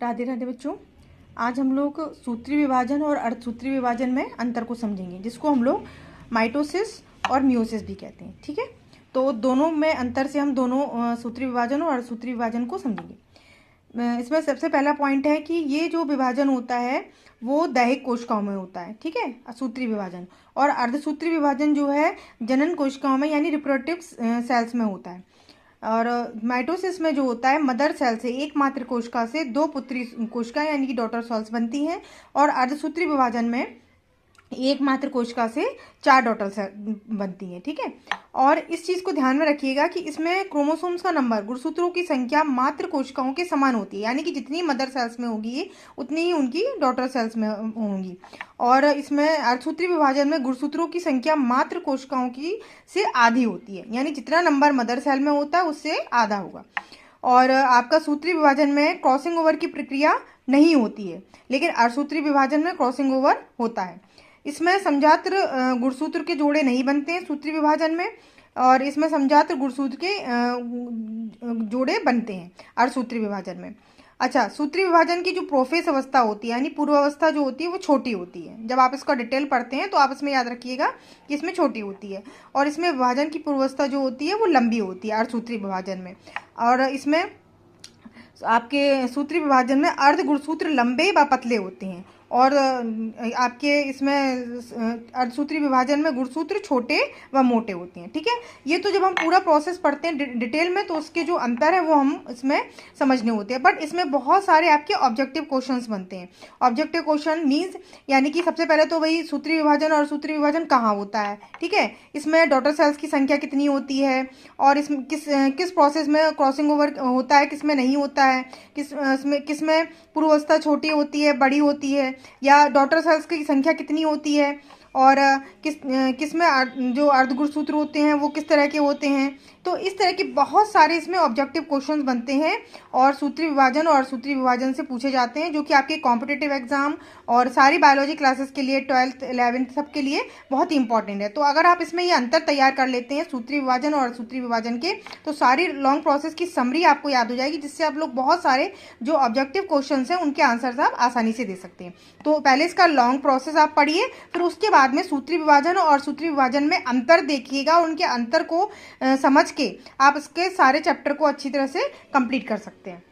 राधे राधे बच्चों। आज हम लोग सूत्री विभाजन और अर्धसूत्री विभाजन में अंतर को समझेंगे, जिसको हम लोग माइटोसिस और मियोसिस भी कहते हैं। ठीक है, तो दोनों में अंतर से हम दोनों सूत्री विभाजन और अर्धसूत्री विभाजन को समझेंगे। इसमें सबसे पहला पॉइंट है कि ये जो विभाजन होता है वो दैहिक कोशिकाओं में होता है। ठीक है, सूत्री विभाजन। और अर्धसूत्री विभाजन जो है जनन कोशिकाओं में यानी रिप्रोडक्टिव सेल्स में होता है। और माइटोसिस में जो होता है मदर सेल से एकमात्र कोशिका से दो पुत्री कोशिका यानी कि डॉटर सेल्स बनती हैं। और अर्धसूत्री विभाजन में एकमात्र कोशिका से 4 डॉटर सेल बनती हैं। ठीक है, और इस चीज़ को ध्यान में रखिएगा कि इसमें क्रोमोसोम्स का नंबर, गुणसूत्रों की संख्या मात्र कोशिकाओं के समान होती है, यानी कि जितनी मदर सेल्स में होगी उतनी ही उनकी डॉटर सेल्स में होंगी। और इसमें अर्धसूत्री विभाजन में गुणसूत्रों की संख्या मात्र कोशिकाओं की से आधी होती है, यानी जितना नंबर मदर सेल में होता है उससे आधा होगा। और आपका सूत्री विभाजन में क्रॉसिंग ओवर की प्रक्रिया नहीं होती है, लेकिन अर्धसूत्री विभाजन में क्रॉसिंग ओवर होता है। इसमें समजात्र गुणसूत्र के जोड़े नहीं बनते हैं सूत्री विभाजन में, और इसमें समजात्र गुणसूत्र के जोड़े बनते हैं अर्धसूत्री विभाजन में। अच्छा, सूत्री विभाजन की जो प्रोफेस अवस्था होती है यानी पूर्व अवस्था जो होती है वो छोटी होती है। जब आप इसका डिटेल पढ़ते हैं तो आप इसमें याद रखिएगा कि इसमें छोटी होती है, और इसमें विभाजन की पूर्व अवस्था जो होती है वो लंबी होती है अर्धसूत्री विभाजन में। और इसमें आपके सूत्री विभाजन में अर्ध गुणसूत्र लंबे व पतले होते हैं, और आपके इसमें अर्धसूत्री विभाजन में गुणसूत्र छोटे व मोटे होते हैं। ठीक है, ये तो जब हम पूरा प्रोसेस पढ़ते हैं डिटेल में तो उसके जो अंतर है वो हम इसमें समझने होते हैं। बट इसमें बहुत सारे आपके ऑब्जेक्टिव क्वेश्चंस बनते हैं। ऑब्जेक्टिव क्वेश्चन मीन्स यानी कि सबसे पहले तो वही सूत्री विभाजन और सूत्री विभाजन कहाँ होता है। ठीक है, इसमें डॉटर सेल्स की संख्या कितनी होती है, और इसमें किस प्रोसेस में क्रॉसिंग ओवर होता है, किस में नहीं होता है, किस में पूर्वावस्था छोटी होती है, बड़ी होती है, या डॉटर सेल्स की संख्या कितनी होती है, और किस में जो अर्धगुणसूत्र होते हैं वो किस तरह के होते हैं। तो इस तरह के बहुत सारे इसमें ऑब्जेक्टिव क्वेश्चंस बनते हैं और सूत्री विभाजन और सूत्री विभाजन से पूछे जाते हैं, जो कि आपके कॉम्पिटिटिव एग्जाम और सारी बायोलॉजी क्लासेस के लिए 12th 11th सब के लिए बहुत ही इंपॉर्टेंट है। तो अगर आप इसमें ये अंतर तैयार कर लेते हैं सूत्री विभाजन और सूत्री विभाजन के, तो सारी लॉन्ग प्रोसेस की समरी आपको याद हो जाएगी, जिससे आप लोग बहुत सारे जो ऑब्जेक्टिव क्वेश्चन हैं उनके आंसर आप आसानी से दे सकते हैं। तो पहले इसका लॉन्ग प्रोसेस आप पढ़िए, फिर उसके बाद में सूत्री विभाजन और सूत्री विभाजन में अंतर देखिएगा, और उनके अंतर को समझ के आप इसके सारे चैप्टर को अच्छी तरह से कंप्लीट कर सकते हैं।